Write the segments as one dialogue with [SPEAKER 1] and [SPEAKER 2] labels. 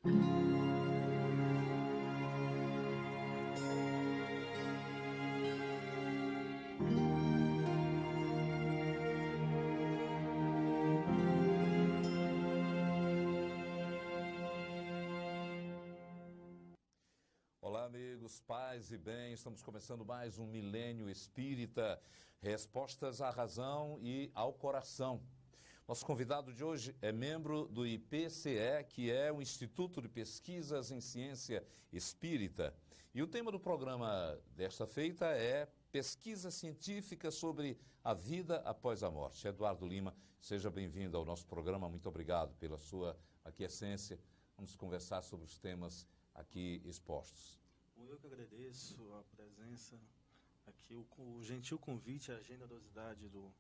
[SPEAKER 1] Olá, amigos, paz e bem. Estamos começando mais um Milênio Espírita, respostas à razão e ao coração. Nosso convidado de hoje é membro do IPCE, que é o Instituto de Pesquisas em Ciência Espírita. E o tema do programa desta feita é pesquisa científica sobre a vida após a morte. Eduardo Lima, seja bem-vindo ao nosso programa. Muito obrigado pela sua aquiescência. Vamos conversar sobre os temas aqui expostos.
[SPEAKER 2] Eu que agradeço a presença aqui, o gentil convite, a generosidade do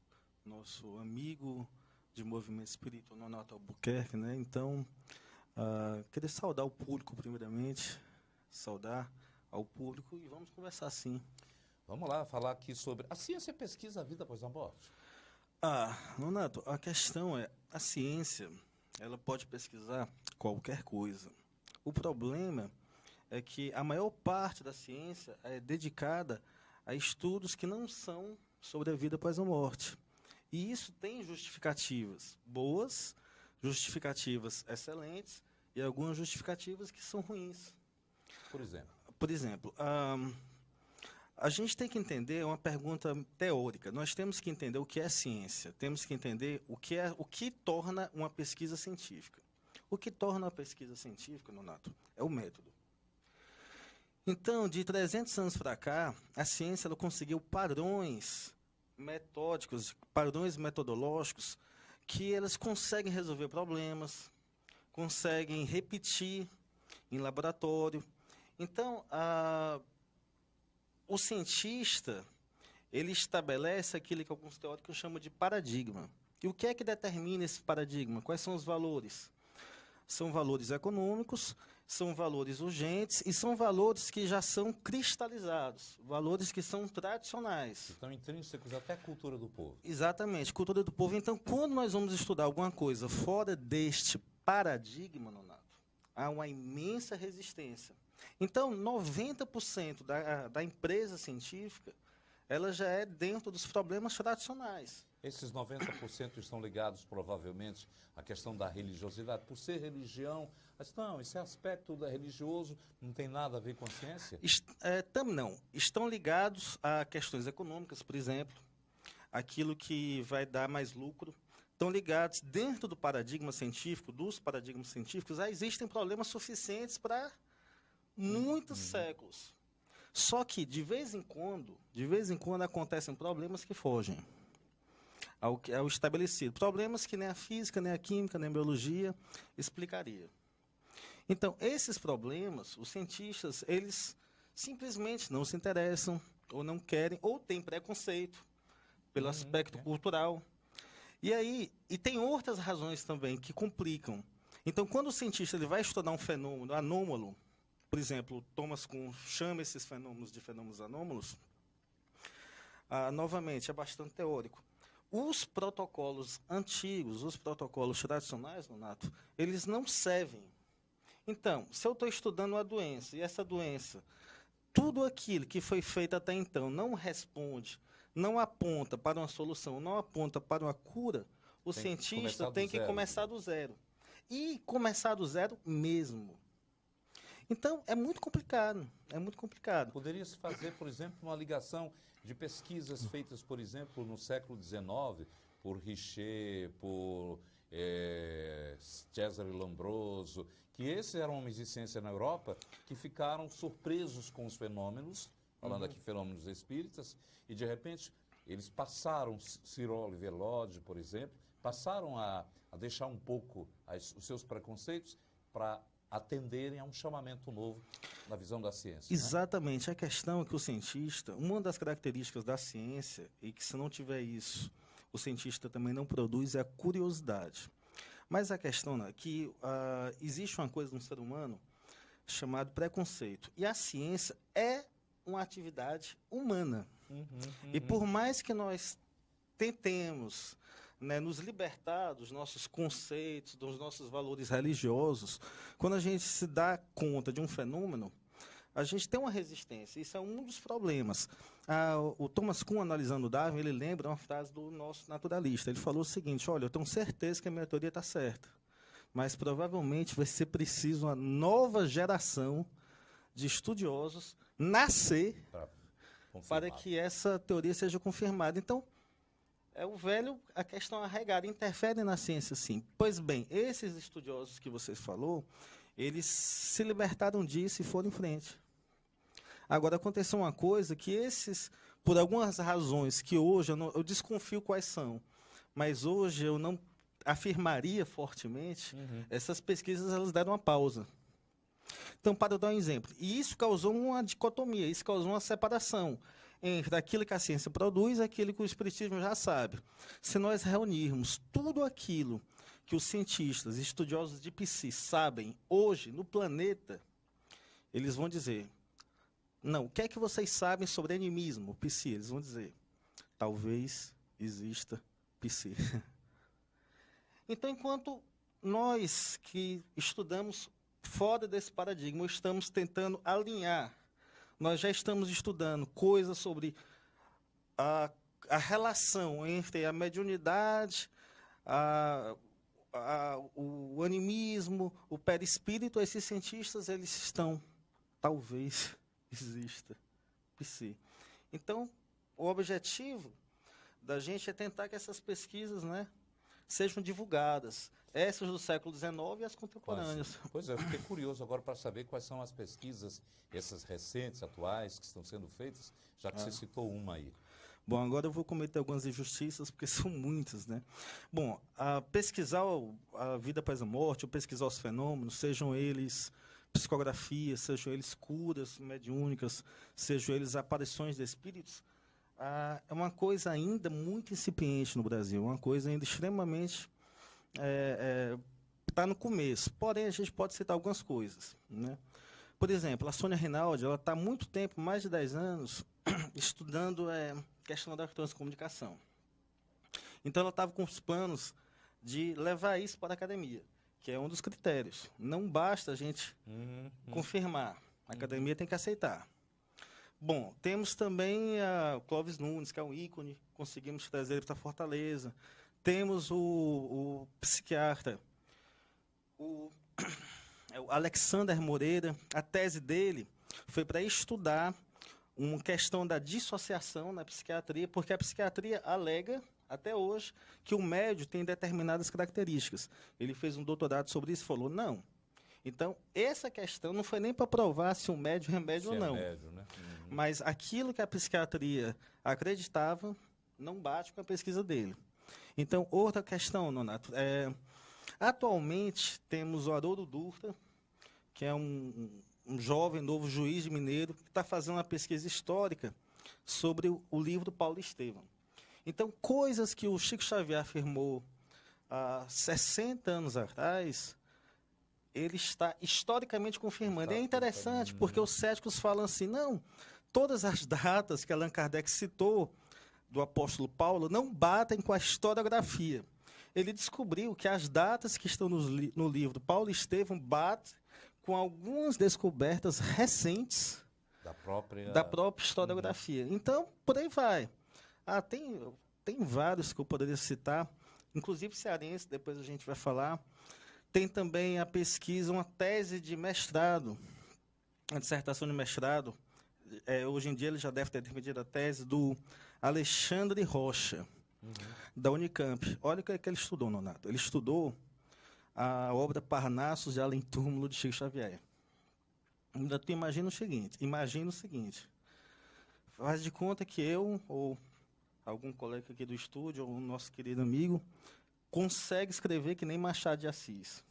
[SPEAKER 2] nosso amigo de movimento espírita, Nonato Albuquerque, né? Então, queria saudar o público primeiramente, saudar ao público e vamos conversar sim.
[SPEAKER 1] Vamos lá, falar aqui sobre a ciência pesquisa a vida após a morte.
[SPEAKER 2] Nonato, a questão é, a ciência, ela pode pesquisar qualquer coisa. O problema é que a maior parte da ciência é dedicada a estudos que não são sobre a vida após a morte. E isso tem justificativas boas, justificativas excelentes e algumas justificativas que são ruins.
[SPEAKER 1] Por exemplo?
[SPEAKER 2] A gente tem que entender uma pergunta teórica. Nós temos que entender o que é ciência, temos que entender o que torna uma pesquisa científica. O que torna a pesquisa científica, Nonato, é o método. Então, de 300 anos para cá, a ciência ela conseguiu padrões metódicos, padrões metodológicos, que elas conseguem resolver problemas, conseguem repetir em laboratório. Então, o cientista, ele estabelece aquilo que alguns teóricos chamam de paradigma. E o que é que determina esse paradigma? Quais são os valores? São valores econômicos, são valores urgentes e são valores que já são cristalizados, valores que são tradicionais.
[SPEAKER 1] Estão intrínsecos até à cultura do povo.
[SPEAKER 2] Exatamente, cultura do povo. Então, quando nós vamos estudar alguma coisa fora deste paradigma, Nonato, há uma imensa resistência. Então, 90% da empresa científica, ela já é dentro dos problemas tradicionais.
[SPEAKER 1] Esses 90% estão ligados, provavelmente, à questão da religiosidade. Por ser religião, mas não, esse aspecto da religioso não tem nada a ver com a ciência?
[SPEAKER 2] Não. Estão ligados a questões econômicas, por exemplo, aquilo que vai dar mais lucro. Estão ligados dentro do paradigma científico, dos paradigmas científicos, existem problemas suficientes para muitos séculos. Só que, de vez em quando acontecem problemas que fogem ao estabelecido. Problemas que nem a física, nem a química, nem a biologia explicaria. Então, esses problemas, os cientistas, eles simplesmente não se interessam, ou não querem, ou têm preconceito pelo aspecto cultural. E tem outras razões também que complicam. Então, quando o cientista ele vai estudar um fenômeno anômalo, por exemplo, Thomas Kuhn chama esses fenômenos de fenômenos anômalos, novamente, é bastante teórico. Os protocolos antigos, os protocolos tradicionais, Nonato, eles não servem. Então, se eu estou estudando uma doença, e essa doença, tudo aquilo que foi feito até então não responde, não aponta para uma solução, não aponta para uma cura, o cientista tem que começar do zero. E começar do zero mesmo. Então, é muito complicado,
[SPEAKER 1] Poderia-se fazer, por exemplo, uma ligação de pesquisas feitas, por exemplo, no século XIX, por Richer, por Cesare Lombroso, que esses eram homens de ciência na Europa, que ficaram surpresos com os fenômenos, falando aqui fenômenos espíritas, e de repente eles passaram, Ciro Oliver Lodge, por exemplo, passaram a deixar um pouco os seus preconceitos para atenderem a um chamamento novo na visão da ciência.
[SPEAKER 2] Exatamente. Né? A questão é que o cientista, uma das características da ciência, e que se não tiver isso, o cientista também não produz, é a curiosidade. Mas a questão é que existe uma coisa no ser humano chamada preconceito. E a ciência é uma atividade humana. E por mais que nós tentemos né, nos libertar dos nossos conceitos, dos nossos valores religiosos, quando a gente se dá conta de um fenômeno, a gente tem uma resistência. Isso é um dos problemas. O Thomas Kuhn, analisando Darwin, ele lembra uma frase do nosso naturalista. Ele falou o seguinte: olha, eu tenho certeza que a minha teoria está certa, mas provavelmente vai ser preciso uma nova geração de estudiosos nascer para que essa teoria seja confirmada. Então, é o velho, a questão arraigada, interfere na ciência, sim. Pois bem, esses estudiosos que você falou, eles se libertaram disso e foram em frente. Agora, aconteceu uma coisa que esses, por algumas razões que hoje eu desconfio quais são, mas hoje eu não afirmaria fortemente, essas pesquisas elas deram uma pausa. Então, para dar um exemplo, e isso causou uma dicotomia, isso causou uma separação entre aquilo que a ciência produz e aquilo que o espiritismo já sabe. Se nós reunirmos tudo aquilo que os cientistas, estudiosos de psi sabem hoje no planeta, eles vão dizer, não, o que é que vocês sabem sobre animismo, psi? Eles vão dizer, talvez exista psi. Então, enquanto nós que estudamos fora desse paradigma, estamos tentando alinhar, nós já estamos estudando coisas sobre a relação entre a mediunidade, o animismo, o perispírito. Esses cientistas, eles estão, talvez exista psi. Então, o objetivo da gente é tentar que essas pesquisas, né, sejam divulgadas. Essas do século XIX e as contemporâneas.
[SPEAKER 1] Pois é, eu fiquei curioso agora para saber quais são as pesquisas, essas recentes, atuais, que estão sendo feitas, já que você citou uma aí.
[SPEAKER 2] Bom, agora eu vou cometer algumas injustiças, porque são muitas, né? Bom, pesquisar a vida após a morte, ou pesquisar os fenômenos, sejam eles psicografias, sejam eles curas mediúnicas, sejam eles aparições de espíritos, é uma coisa ainda muito incipiente no Brasil, uma coisa ainda extremamente... está no começo, porém a gente pode citar algumas coisas, né? Por exemplo, a Sônia Rinaldi, ela está há muito tempo, mais de 10 anos, estudando questão da transcomunicação. Então ela estava com os planos de levar isso para a academia, que é um dos critérios. Não basta a gente confirmar, a academia tem que aceitar. Bom, temos também o Clóvis Nunes, que é um ícone, conseguimos trazer ele para Fortaleza. Temos o psiquiatra, o Alexander Moreira. A tese dele foi para estudar uma questão da dissociação na psiquiatria, porque a psiquiatria alega, até hoje, que o médium tem determinadas características. Ele fez um doutorado sobre isso e falou, não. Então, essa questão não foi nem para provar se um médium é médium ou não.
[SPEAKER 1] Médium, né?
[SPEAKER 2] Mas aquilo que a psiquiatria acreditava não bate com a pesquisa dele. Então, outra questão, Nonato, atualmente temos o Haroldo Durta, que é um jovem, novo juiz de Mineiro, que está fazendo uma pesquisa histórica sobre o livro Paulo Estevam. Então, coisas que o Chico Xavier afirmou há 60 anos atrás, ele está historicamente confirmando. E é interessante, porque os céticos falam assim, não, todas as datas que Allan Kardec citou, do apóstolo Paulo, não batem com a historiografia. Ele descobriu que as datas que estão no livro Paulo Estevam batem com algumas descobertas recentes da própria historiografia. Então, por aí vai. Tem vários que eu poderia citar, inclusive cearense, depois a gente vai falar. Tem também a pesquisa, uma tese de mestrado, uma dissertação de mestrado. Hoje em dia ele já deve ter defendido a tese do Alexandre Rocha, da Unicamp. Olha o que ele estudou, Nonato. Ele estudou a obra Parnassos de Além Túmulo de Chico Xavier. Ainda tu imagina o seguinte, faz de conta que eu, ou algum colega aqui do estúdio, ou um nosso querido amigo, consegue escrever que nem Machado de Assis.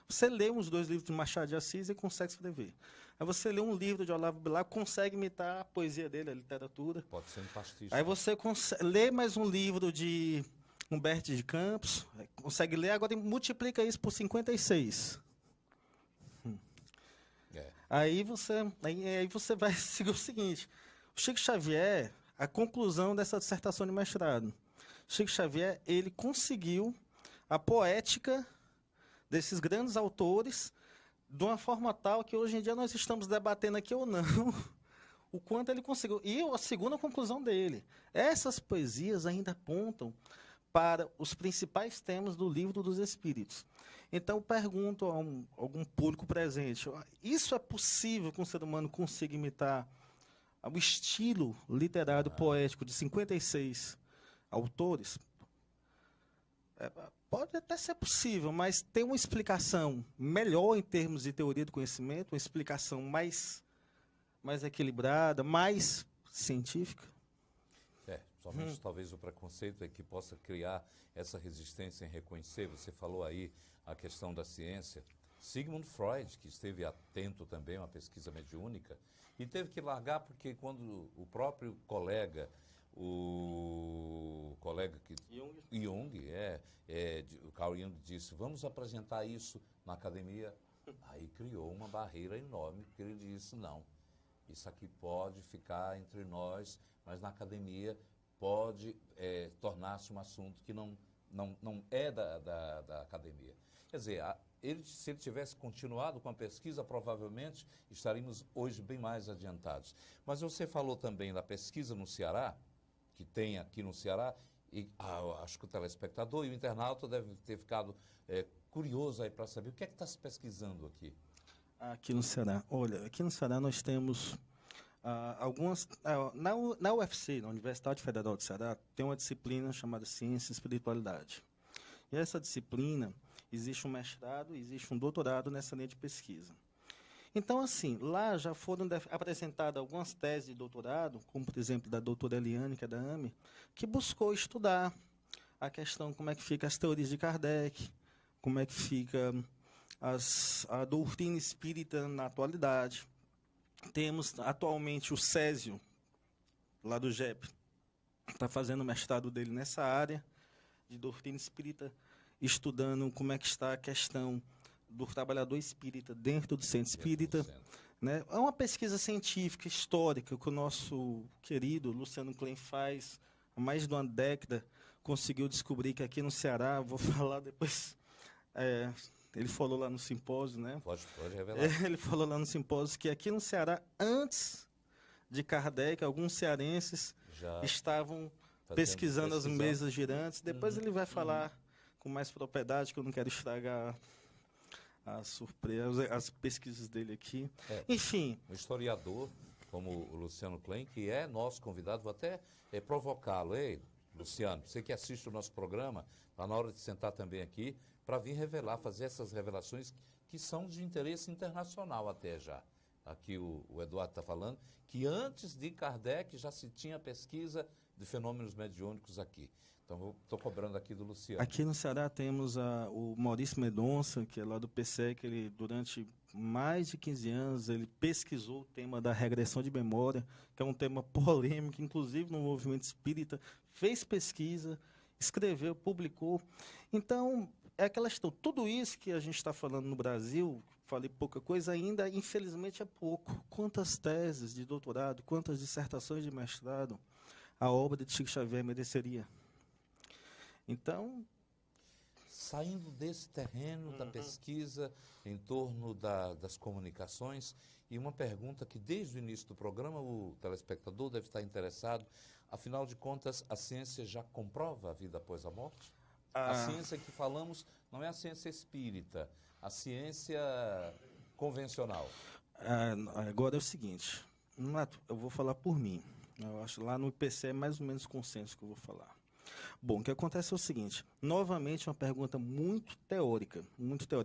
[SPEAKER 2] Você lê uns 2 livros de Machado de Assis e consegue escrever. Aí você lê um livro de Olavo Bilac, consegue imitar a poesia dele, a literatura.
[SPEAKER 1] Pode ser um pastiche.
[SPEAKER 2] Aí você lê mais um livro de Humberto de Campos, consegue ler, agora multiplica isso por 56. Aí você vai seguir o seguinte, o Chico Xavier, a conclusão dessa dissertação de mestrado, Chico Xavier, ele conseguiu a poética desses grandes autores de uma forma tal que hoje em dia nós estamos debatendo aqui ou não o quanto ele conseguiu. E a segunda conclusão dele, essas poesias ainda apontam para os principais temas do Livro dos Espíritos. Então, eu pergunto a algum público presente, isso é possível que um ser humano consiga imitar o estilo literário poético de 56 autores? Pode até ser possível, mas tem uma explicação melhor em termos de teoria do conhecimento, uma explicação mais equilibrada, mais científica?
[SPEAKER 1] Somente talvez o preconceito é que possa criar essa resistência em reconhecer. Você falou aí a questão da ciência. Sigmund Freud, que esteve atento também a uma pesquisa mediúnica, e teve que largar porque quando o próprio colega, o Carl Jung disse, vamos apresentar isso na academia, aí criou uma barreira enorme, porque ele disse, não, isso aqui pode ficar entre nós, mas na academia pode tornar-se um assunto que não é da academia. Quer dizer, se ele tivesse continuado com a pesquisa, provavelmente estaríamos hoje bem mais adiantados. Mas você falou também da pesquisa no Ceará, que tem aqui no Ceará, e acho que o telespectador e o internauta devem ter ficado curioso aí para saber o que é que está se pesquisando aqui.
[SPEAKER 2] Aqui no Ceará. Olha, aqui no Ceará nós temos algumas... na UFC, na Universidade Federal do Ceará, tem uma disciplina chamada Ciência e Espiritualidade. E essa disciplina, existe um mestrado, existe um doutorado nessa linha de pesquisa. Então, assim, lá já foram apresentadas algumas teses de doutorado, como, por exemplo, da doutora Eliane, que é da AME, que buscou estudar a questão, como é que fica as teorias de Kardec, como é que fica a doutrina espírita na atualidade. Temos, atualmente, o Césio, lá do GEP, está fazendo o mestrado dele nessa área de doutrina espírita, estudando como é que está a questão do trabalhador espírita dentro do centro espírita. Né? É uma pesquisa científica, histórica, que o nosso querido Luciano Klein faz há mais de uma década, conseguiu descobrir que aqui no Ceará, vou falar depois, ele falou lá no simpósio, né?
[SPEAKER 1] Pode revelar.
[SPEAKER 2] Ele falou lá no simpósio que aqui no Ceará, antes de Kardec, alguns cearenses já estavam pesquisando as mesas girantes. Depois ele vai falar com mais propriedade, que eu não quero estragar a surpresa, as pesquisas dele aqui. Enfim.
[SPEAKER 1] Um historiador como o Luciano Klein, que é nosso convidado, vou até provocá-lo. Ei, Luciano, você que assiste o nosso programa, está na hora de sentar também aqui, para vir revelar, fazer essas revelações que são de interesse internacional até já. Aqui o Eduardo está falando que antes de Kardec já se tinha pesquisa de fenômenos mediúnicos aqui. Então, eu estou cobrando aqui do Luciano.
[SPEAKER 2] Aqui no Ceará temos o Maurício Mendonça, que é lá do PSEC, ele durante mais de 15 anos, ele pesquisou o tema da regressão de memória, que é um tema polêmico, inclusive no movimento espírita, fez pesquisa, escreveu, publicou. Então, é aquela questão, tudo isso que a gente está falando no Brasil, falei pouca coisa ainda, infelizmente é pouco. Quantas teses de doutorado, quantas dissertações de mestrado a obra de Chico Xavier mereceria? Então,
[SPEAKER 1] saindo desse terreno da pesquisa em torno das comunicações, e uma pergunta que desde o início do programa o telespectador deve estar interessado, afinal de contas, a ciência já comprova a vida após a morte? A ciência que falamos não é a ciência espírita, a ciência convencional.
[SPEAKER 2] Agora é o seguinte, eu vou falar por mim, eu acho lá no IPC é mais ou menos consenso que eu vou falar. Bom, o que acontece é o seguinte, novamente uma pergunta muito teórica,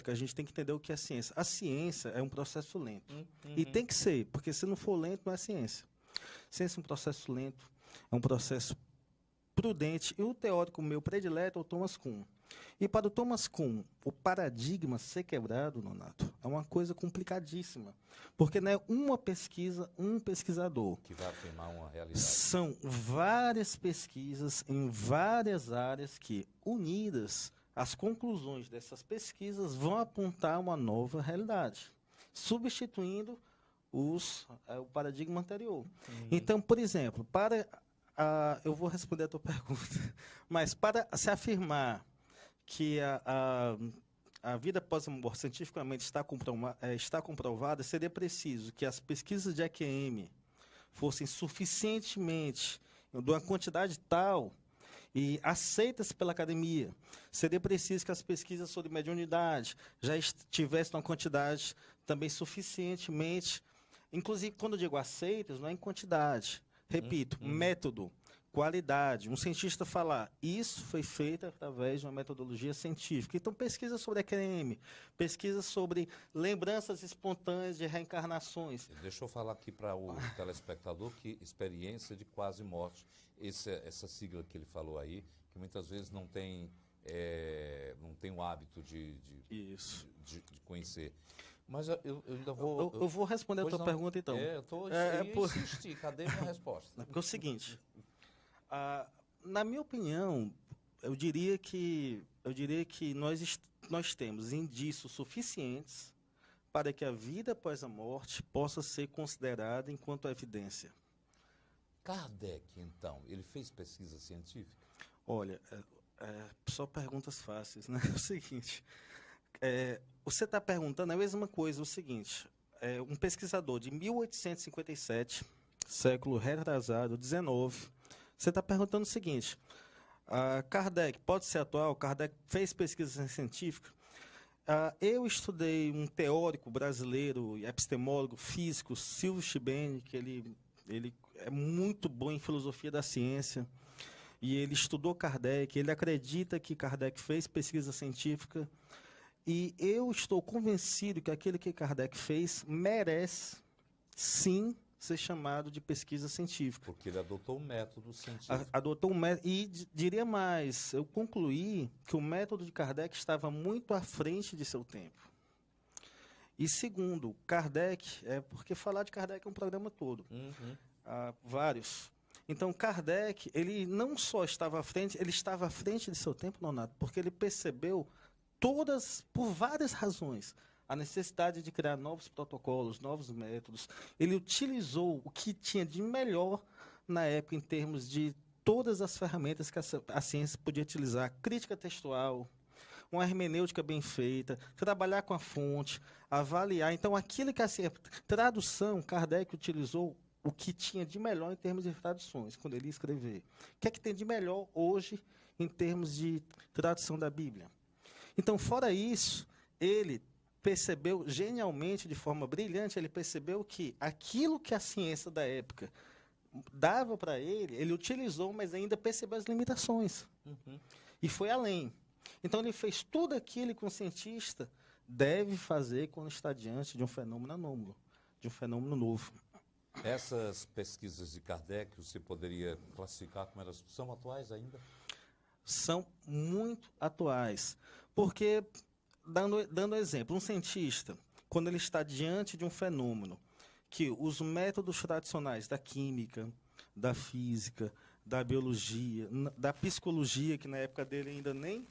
[SPEAKER 2] a gente tem que entender o que é ciência. A ciência é um processo lento, e tem que ser, porque se não for lento, não é ciência. Ciência é um processo lento, é um processo prudente, e o teórico meu predileto é o Thomas Kuhn. E para o Thomas Kuhn, o paradigma ser quebrado, Nonato, é uma coisa complicadíssima, porque não é uma pesquisa, um pesquisador.
[SPEAKER 1] Que vai afirmar uma realidade.
[SPEAKER 2] São várias pesquisas em várias áreas que, unidas, as conclusões dessas pesquisas vão apontar uma nova realidade, substituindo o paradigma anterior. Então, por exemplo, para Eu vou responder a tua pergunta. Mas para se afirmar que a vida após a morte cientificamente está comprovada, seria preciso que as pesquisas de EQM fossem suficientemente, de uma quantidade tal, e aceitas pela academia. Seria preciso que as pesquisas sobre mediunidade já estivessem uma quantidade também suficientemente, inclusive quando eu digo aceitas, não é em quantidade. Repito, método, qualidade. Um cientista falar, isso foi feito através de uma metodologia científica. Então, pesquisa sobre EQM, pesquisa sobre lembranças espontâneas de reencarnações.
[SPEAKER 1] Deixa eu falar aqui para o telespectador que experiência de quase morte, essa sigla que ele falou aí, que muitas vezes não tem o hábito de conhecer. Mas eu ainda vou...
[SPEAKER 2] Eu vou responder a tua pergunta, então.
[SPEAKER 1] Eu insisti, cadê minha resposta?
[SPEAKER 2] Porque é o seguinte, na minha opinião, eu diria que nós temos indícios suficientes para que a vida após a morte possa ser considerada enquanto evidência.
[SPEAKER 1] Kardec, então, ele fez pesquisa científica?
[SPEAKER 2] Olha, só perguntas fáceis, né? É o seguinte... você está perguntando a mesma coisa, o seguinte, um pesquisador de 1857, século retrasado, 19, você está perguntando o seguinte, Kardec pode ser atual? Kardec fez pesquisa científica? Eu estudei um teórico brasileiro, epistemólogo, físico, Silvio Chibene, que ele é muito bom em filosofia da ciência, e ele estudou Kardec, ele acredita que Kardec fez pesquisa científica. E eu estou convencido que aquilo que Kardec fez merece, sim, ser chamado de pesquisa científica.
[SPEAKER 1] Porque ele adotou um método científico.
[SPEAKER 2] Adotou um método, e diria mais, eu concluí que o método de Kardec estava muito à frente de seu tempo. E segundo, Kardec, porque falar de Kardec é um programa todo, vários. Então, Kardec, ele não só estava à frente, ele estava à frente de seu tempo, Nonato, porque ele percebeu por várias razões, a necessidade de criar novos protocolos, novos métodos. Ele utilizou o que tinha de melhor na época em termos de todas as ferramentas que a ciência podia utilizar. Crítica textual, uma hermenêutica bem feita, trabalhar com a fonte, avaliar. Então, aquilo que a ciência... Tradução, Kardec utilizou o que tinha de melhor em termos de traduções, quando ele ia escrever. O que é que tem de melhor hoje em termos de tradução da Bíblia? Então, fora isso, ele percebeu genialmente, de forma brilhante, ele percebeu que aquilo que a ciência da época dava para ele utilizou, mas ainda percebeu as limitações. E foi além. Então, ele fez tudo aquilo que um cientista deve fazer quando está diante de um fenômeno anômalo, de um fenômeno novo.
[SPEAKER 1] Essas pesquisas de Kardec, você poderia classificar como elas são atuais ainda?
[SPEAKER 2] São muito atuais. Porque, dando exemplo, um cientista, quando ele está diante de um fenômeno, que os métodos tradicionais da química, da física, da biologia, da psicologia, que na época dele ainda nem,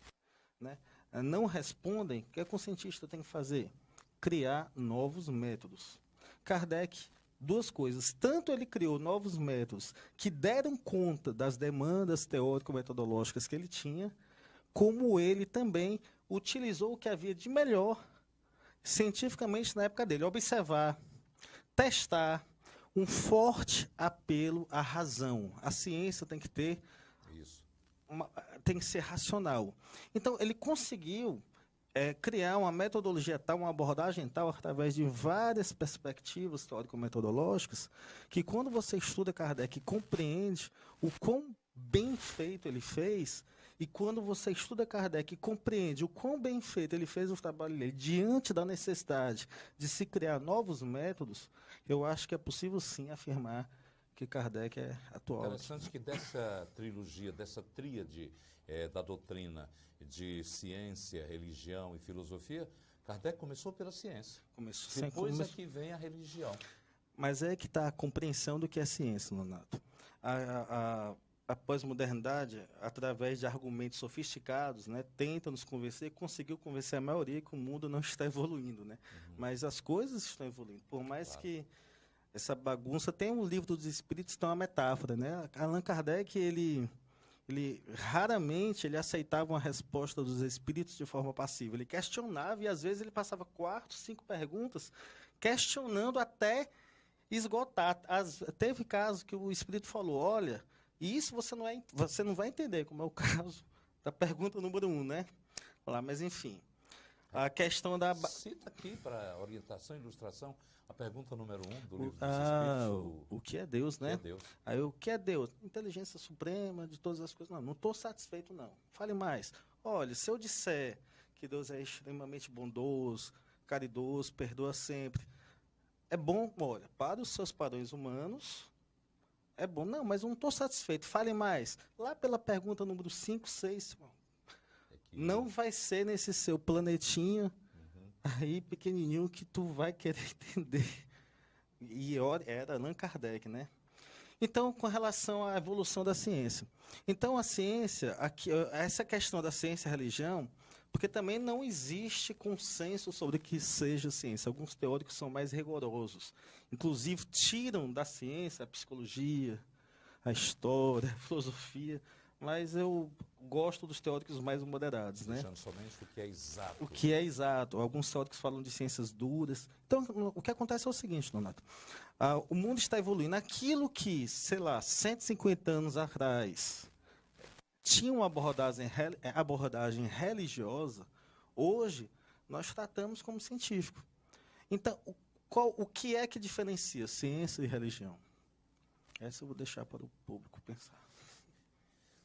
[SPEAKER 2] não respondem, o que é que um cientista tem que fazer? Criar novos métodos. Kardec, duas coisas. Tanto ele criou novos métodos que deram conta das demandas teórico-metodológicas que ele tinha, como ele também utilizou o que havia de melhor cientificamente na época dele. Observar, testar, um forte apelo à razão. A ciência tem que ter tem que ser racional. Então, ele conseguiu criar uma metodologia tal, uma abordagem tal, através de várias perspectivas teórico-metodológicas, que quando você estuda Kardec e compreende o quão bem feito ele fez, e quando você estuda Kardec e compreende o quão bem feito ele fez o trabalho dele, diante da necessidade de se criar novos métodos, eu acho que é possível sim afirmar que Kardec é atual.
[SPEAKER 1] Interessante que dessa trilogia, dessa tríade da doutrina de ciência, religião e filosofia, Kardec começou pela ciência. Depois é que vem a religião.
[SPEAKER 2] Mas é que está a compreensão do que é ciência, Nonato. A pós-modernidade, através de argumentos sofisticados, tenta nos convencer, conseguiu convencer a maioria que o mundo não está evoluindo. Mas as coisas estão evoluindo. Por mais que essa bagunça. Tem um livro dos Espíritos, tem uma metáfora, né? Allan Kardec, ele raramente ele aceitava uma resposta dos Espíritos de forma passiva. Ele questionava e, às vezes, ele passava 4, 5 perguntas questionando até esgotar. Teve casos que o Espírito falou, olha, isso você não vai entender, como é o caso da pergunta número 1, né? Lá, mas, enfim, a questão da...
[SPEAKER 1] Cita aqui, para orientação e ilustração, a pergunta número 1 do livro dos Espíritos.
[SPEAKER 2] O que é Deus, né?
[SPEAKER 1] O que é Deus?
[SPEAKER 2] Aí, o que é Deus? Inteligência suprema de todas as coisas. Não estou satisfeito, não. Fale mais. Olha, se eu disser que Deus é extremamente bondoso, caridoso, perdoa sempre, é bom, olha, para os seus padrões humanos, é bom. Não, mas eu não estou satisfeito. Fale mais. Lá pela pergunta número 5, 6, não vai ser nesse seu planetinha aí pequenininho que tu vai querer entender. E era Allan Kardec, né? Então, com relação à evolução da ciência. Então, a ciência, essa questão da ciência e religião, porque também não existe consenso sobre o que seja ciência. Alguns teóricos são mais rigorosos. Inclusive, tiram da ciência a psicologia, a história, a filosofia, mas eu gosto dos teóricos mais moderados, né?
[SPEAKER 1] Deixando somente o que é exato.
[SPEAKER 2] O que é exato. Alguns teóricos falam de ciências duras. Então, o que acontece é o seguinte, Donato. O mundo está evoluindo. Aquilo que, sei lá, 150 anos atrás tinha uma abordagem religiosa, hoje nós tratamos como científico. Então, o que é que diferencia ciência e religião? Essa eu vou deixar para o público pensar.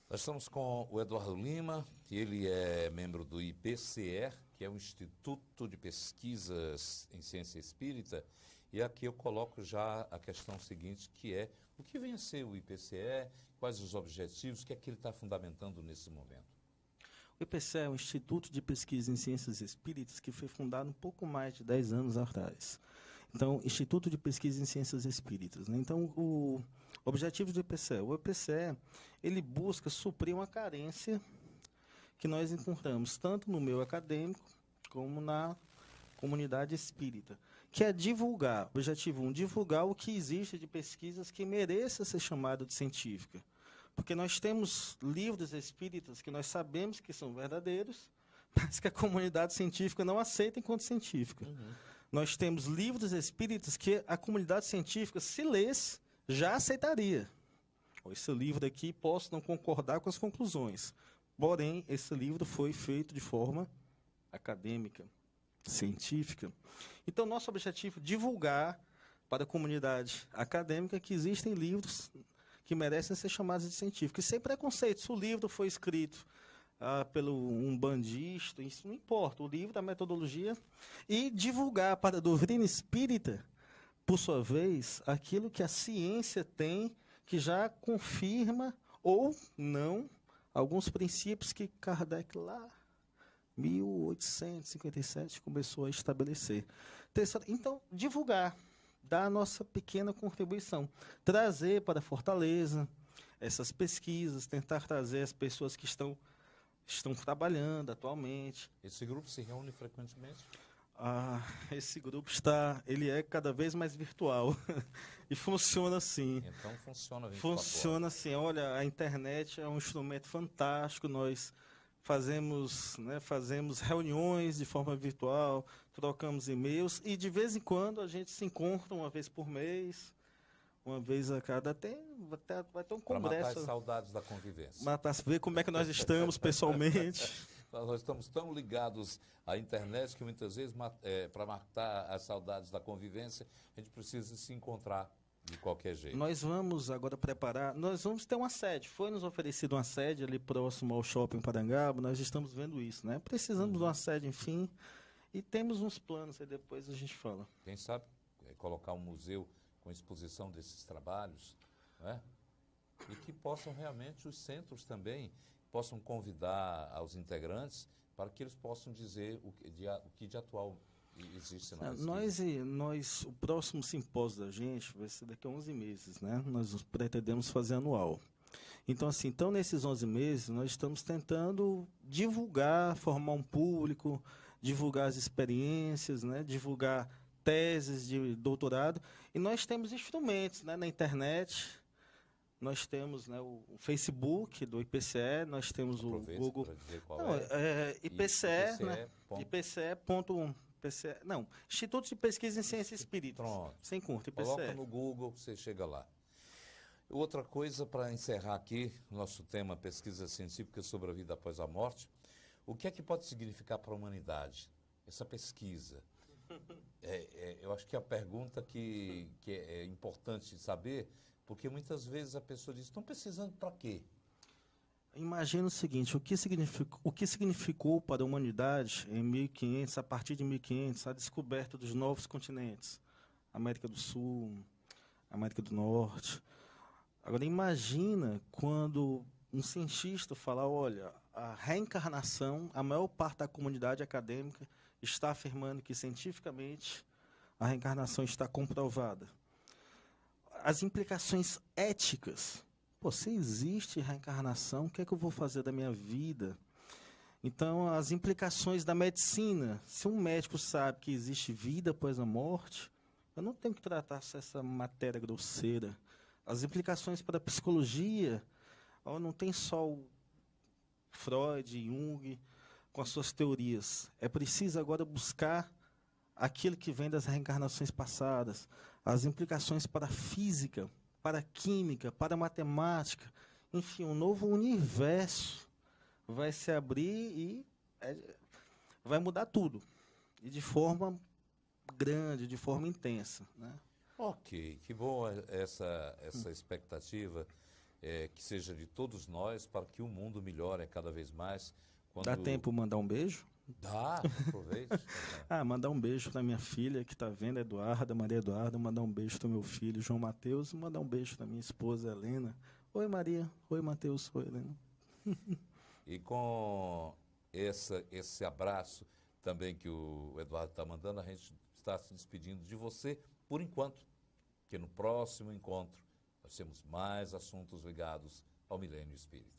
[SPEAKER 1] Nós estamos com o Eduardo Lima, que ele é membro do IPCE, que é o Instituto de Pesquisas em Ciência Espírita, e aqui eu coloco já a questão seguinte, que é o que vem a ser o IPCE, quais os objetivos, o que é que ele está fundamentando nesse momento?
[SPEAKER 2] O IPCE é um Instituto de Pesquisa em Ciências Espíritas que foi fundado um pouco mais de 10 anos atrás. Então, Instituto de Pesquisa em Ciências Espíritas, né? Então, o objetivo do IPCE. O IPCE, ele busca suprir uma carência que nós encontramos tanto no meio acadêmico como na comunidade espírita, que é divulgar, objetivo 1, divulgar o que existe de pesquisas que mereça ser chamado de científica. Porque nós temos livros espíritas que nós sabemos que são verdadeiros, mas que a comunidade científica não aceita enquanto científica. Nós temos livros espíritas que a comunidade científica, se lesse, já aceitaria. Esse livro aqui, posso não concordar com as conclusões. Porém, esse livro foi feito de forma acadêmica, científica. Então, nosso objetivo é divulgar para a comunidade acadêmica que existem livros que merecem ser chamados de científicos. E sem preconceito. Se o livro foi escrito pelo um bandista, isso não importa. O livro, a metodologia. E divulgar para a doutrina espírita, por sua vez, aquilo que a ciência tem, que já confirma ou não alguns princípios que Kardec lá, 1857, começou a estabelecer. Então, divulgar, dar a nossa pequena contribuição, trazer para Fortaleza essas pesquisas, tentar trazer as pessoas que estão trabalhando atualmente.
[SPEAKER 1] Esse grupo se reúne frequentemente?
[SPEAKER 2] Esse grupo ele é cada vez mais virtual e funciona assim.
[SPEAKER 1] Então funciona 24
[SPEAKER 2] Funciona assim. Olha, a internet é um instrumento fantástico. Nós fazemos reuniões de forma virtual, trocamos e-mails e de vez em quando a gente se encontra uma vez por mês, uma vez a cada. Vai ter um congresso.
[SPEAKER 1] Para matar as saudades da convivência.
[SPEAKER 2] Ver como é que nós estamos pessoalmente.
[SPEAKER 1] Nós estamos tão ligados à internet que muitas vezes, para matar as saudades da convivência, a gente precisa se encontrar de qualquer jeito.
[SPEAKER 2] Nós vamos agora nós vamos ter uma sede. Foi nos oferecido uma sede ali próximo ao Shopping Parangaba, nós estamos vendo isso, né? Precisamos de uma sede, enfim, e temos uns planos, aí depois a gente fala.
[SPEAKER 1] Quem sabe colocar um museu com exposição desses trabalhos, né? E que possam realmente, os centros também, possam convidar aos integrantes para que eles possam dizer o que de atual existe na pesquisa.
[SPEAKER 2] O próximo simpósio da gente vai ser daqui a 11 meses, né? Nós pretendemos fazer anual. Então, nesses 11 meses, nós estamos tentando divulgar, formar um público, divulgar as experiências, né? Divulgar teses de doutorado, e nós temos instrumentos, né, na internet, nós temos, né, o Facebook do IPCE, nós temos o Google. Não, IPCE, né, IPCE.1. Instituto de Pesquisa em Ciências Espíritas.
[SPEAKER 1] Pronto.
[SPEAKER 2] Sem curto, IPCE.
[SPEAKER 1] Coloca no Google, você chega lá. Outra coisa, para encerrar aqui, nosso tema pesquisa científica sobre a vida após a morte, o que é que pode significar para a humanidade essa pesquisa? Eu acho que é a pergunta que é importante saber, porque muitas vezes a pessoa diz, estão pesquisando para quê?
[SPEAKER 2] Imagina o seguinte, o que significou para a humanidade em 1500, a partir de 1500, a descoberta dos novos continentes, América do Sul, América do Norte. Agora imagina quando um cientista fala, olha, a reencarnação, a maior parte da comunidade acadêmica está afirmando que cientificamente a reencarnação está comprovada. As implicações éticas. Pô, se existe reencarnação, o que é que eu vou fazer da minha vida? Então, as implicações da medicina. Se um médico sabe que existe vida após a morte, eu não tenho que tratar essa matéria grosseira. As implicações para a psicologia, não tem só o Freud, Jung, com as suas teorias. É preciso agora buscar aquilo que vem das reencarnações passadas, as implicações para a física, para a química, para a matemática, enfim, um novo universo vai se abrir e vai mudar tudo, e de forma grande, de forma intensa, né?
[SPEAKER 1] Ok, que bom essa expectativa, que seja de todos nós, para que o mundo melhore cada vez mais.
[SPEAKER 2] Dá tempo mandar um beijo?
[SPEAKER 1] Dá, aproveite.
[SPEAKER 2] Mandar um beijo para minha filha que está vendo, Eduarda, Maria Eduarda, mandar um beijo para o meu filho, João Mateus, mandar um beijo para minha esposa, Helena. Oi, Maria. Oi, Mateus. Oi, Helena.
[SPEAKER 1] E com esse abraço também que o Eduardo está mandando, a gente está se despedindo de você por enquanto, porque no próximo encontro nós temos mais assuntos ligados ao Milênio Espírita.